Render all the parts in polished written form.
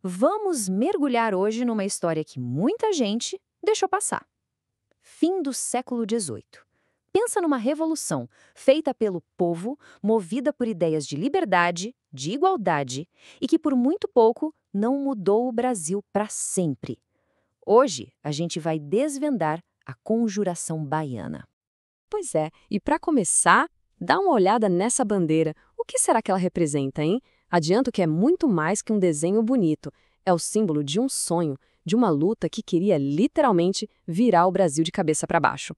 Vamos mergulhar hoje numa história que muita gente deixou passar. Fim do século XVIII. Pensa numa revolução feita pelo povo, movida por ideias de liberdade, de igualdade e que por muito pouco não mudou o Brasil para sempre. Hoje, a gente vai desvendar a Conjuração Baiana. Pois é, e para começar, dá uma olhada nessa bandeira. O que será que ela representa, hein? Adianto que é muito mais que um desenho bonito. É o símbolo de um sonho, de uma luta que queria literalmente virar o Brasil de cabeça para baixo.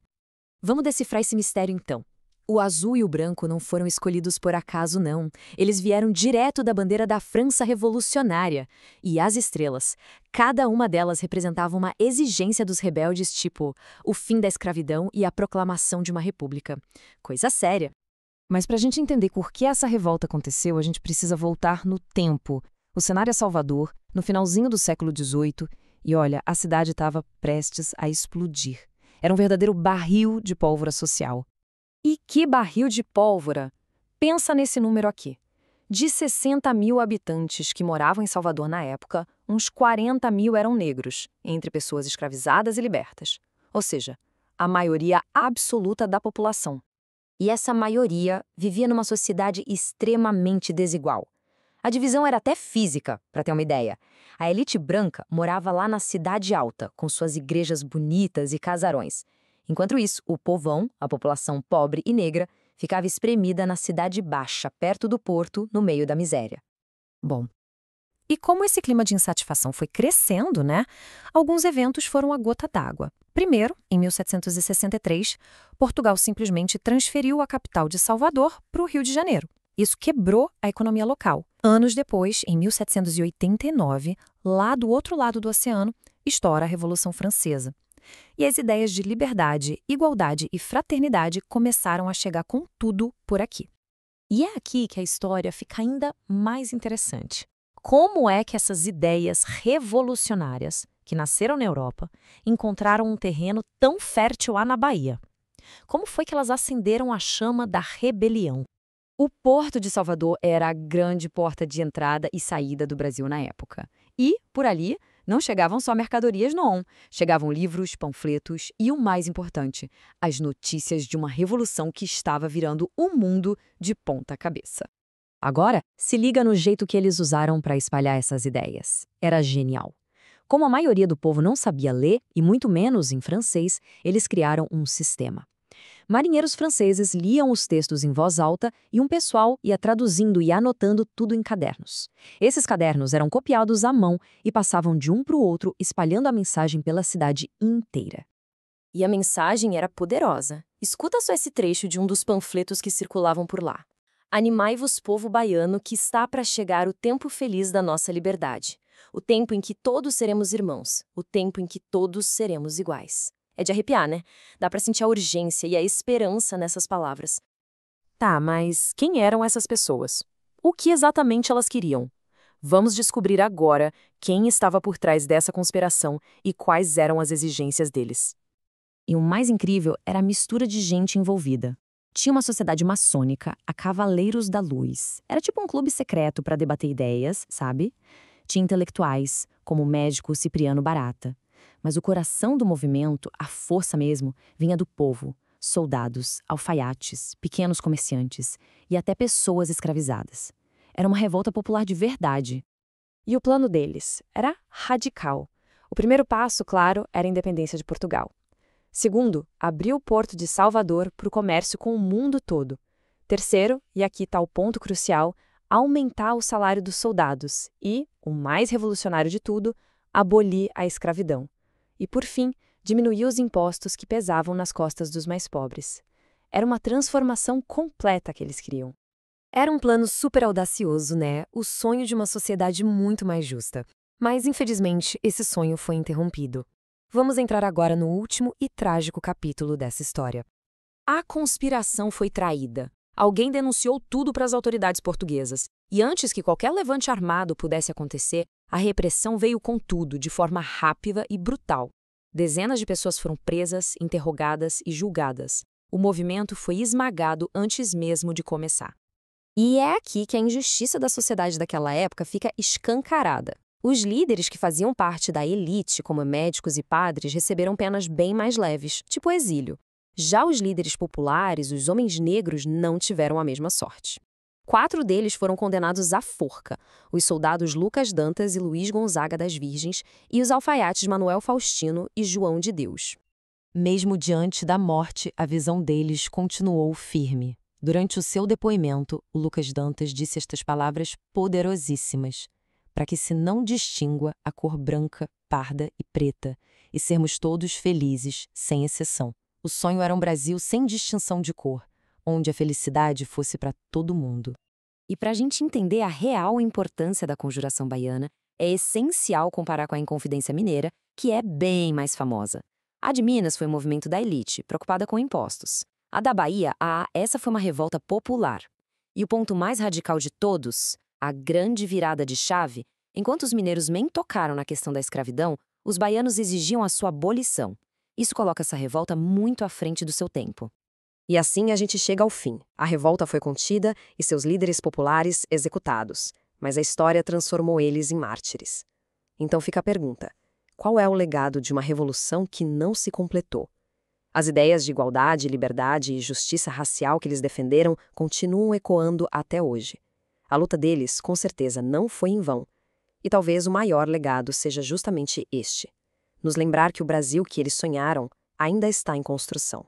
Vamos decifrar esse mistério então. O azul e o branco não foram escolhidos por acaso, não. Eles vieram direto da bandeira da França Revolucionária. E as estrelas, cada uma delas representava uma exigência dos rebeldes, tipo o fim da escravidão e a proclamação de uma república. Coisa séria. Mas para a gente entender por que essa revolta aconteceu, a gente precisa voltar no tempo. O cenário é Salvador, no finalzinho do século XVIII, e olha, a cidade estava prestes a explodir. Era um verdadeiro barril de pólvora social. E que barril de pólvora! Pensa nesse número aqui. De 60 mil habitantes que moravam em Salvador na época, uns 40 mil eram negros, entre pessoas escravizadas e libertas. Ou seja, a maioria absoluta da população. E essa maioria vivia numa sociedade extremamente desigual. A divisão era até física, para ter uma ideia. A elite branca morava lá na Cidade Alta, com suas igrejas bonitas e casarões. Enquanto isso, o povão, a população pobre e negra, ficava espremida na Cidade Baixa, perto do porto, no meio da miséria. Bom, e como esse clima de insatisfação foi crescendo, né? Alguns eventos foram a gota d'água. Primeiro, em 1763, Portugal simplesmente transferiu a capital de Salvador para o Rio de Janeiro. Isso quebrou a economia local. Anos depois, em 1789, lá do outro lado do oceano, estoura a Revolução Francesa. E as ideias de liberdade, igualdade e fraternidade começaram a chegar com tudo por aqui. E é aqui que a história fica ainda mais interessante. Como é que essas ideias revolucionárias, que nasceram na Europa, encontraram um terreno tão fértil lá na Bahia? Como foi que elas acenderam a chama da rebelião? O Porto de Salvador era a grande porta de entrada e saída do Brasil na época. E, por ali, não chegavam só mercadorias, não. Chegavam livros, panfletos e, o mais importante, as notícias de uma revolução que estava virando o mundo de ponta cabeça. Agora, se liga no jeito que eles usaram para espalhar essas ideias. Era genial. Como a maioria do povo não sabia ler, e muito menos em francês, eles criaram um sistema. Marinheiros franceses liam os textos em voz alta e um pessoal ia traduzindo e anotando tudo em cadernos. Esses cadernos eram copiados à mão e passavam de um para o outro, espalhando a mensagem pela cidade inteira. E a mensagem era poderosa. Escuta só esse trecho de um dos panfletos que circulavam por lá. Animai-vos, povo baiano, que está para chegar o tempo feliz da nossa liberdade. O tempo em que todos seremos irmãos. O tempo em que todos seremos iguais. É de arrepiar, né? Dá pra sentir a urgência e a esperança nessas palavras. Tá, mas quem eram essas pessoas? O que exatamente elas queriam? Vamos descobrir agora quem estava por trás dessa conspiração e quais eram as exigências deles. E o mais incrível era a mistura de gente envolvida. Tinha uma sociedade maçônica, a Cavaleiros da Luz. Era tipo um clube secreto para debater ideias, sabe? Tinha intelectuais, como o médico Cipriano Barata. Mas o coração do movimento, a força mesmo, vinha do povo, soldados, alfaiates, pequenos comerciantes e até pessoas escravizadas. Era uma revolta popular de verdade. E o plano deles era radical. O primeiro passo, claro, era a independência de Portugal. Segundo, abrir o porto de Salvador para o comércio com o mundo todo. Terceiro, e aqui está o ponto crucial, aumentar o salário dos soldados e, o mais revolucionário de tudo, abolir a escravidão. E, por fim, diminuir os impostos que pesavam nas costas dos mais pobres. Era uma transformação completa que eles queriam. Era um plano super audacioso, né? O sonho de uma sociedade muito mais justa. Mas, infelizmente, esse sonho foi interrompido. Vamos entrar agora no último e trágico capítulo dessa história. A conspiração foi traída. Alguém denunciou tudo para as autoridades portuguesas. E antes que qualquer levante armado pudesse acontecer, a repressão veio com tudo, de forma rápida e brutal. Dezenas de pessoas foram presas, interrogadas e julgadas. O movimento foi esmagado antes mesmo de começar. E é aqui que a injustiça da sociedade daquela época fica escancarada. Os líderes que faziam parte da elite, como médicos e padres, receberam penas bem mais leves, tipo exílio. Já os líderes populares, os homens negros, não tiveram a mesma sorte. 4 deles foram condenados à forca: os soldados Lucas Dantas e Luiz Gonzaga das Virgens e os alfaiates Manuel Faustino e João de Deus. Mesmo diante da morte, a visão deles continuou firme. Durante o seu depoimento, o Lucas Dantas disse estas palavras poderosíssimas: para que se não distingua a cor branca, parda e preta, e sermos todos felizes, sem exceção. O sonho era um Brasil sem distinção de cor, onde a felicidade fosse para todo mundo. E para a gente entender a real importância da Conjuração Baiana, é essencial comparar com a Inconfidência Mineira, que é bem mais famosa. A de Minas foi um movimento da elite, preocupada com impostos. A da Bahia, essa foi uma revolta popular. E o ponto mais radical de todos, a grande virada de chave, enquanto os mineiros nem tocaram na questão da escravidão, os baianos exigiam a sua abolição. Isso coloca essa revolta muito à frente do seu tempo. E assim a gente chega ao fim. A revolta foi contida e seus líderes populares executados, mas a história transformou eles em mártires. Então fica a pergunta: qual é o legado de uma revolução que não se completou? As ideias de igualdade, liberdade e justiça racial que eles defenderam continuam ecoando até hoje. A luta deles, com certeza, não foi em vão. E talvez o maior legado seja justamente este: nos lembrar que o Brasil que eles sonharam ainda está em construção.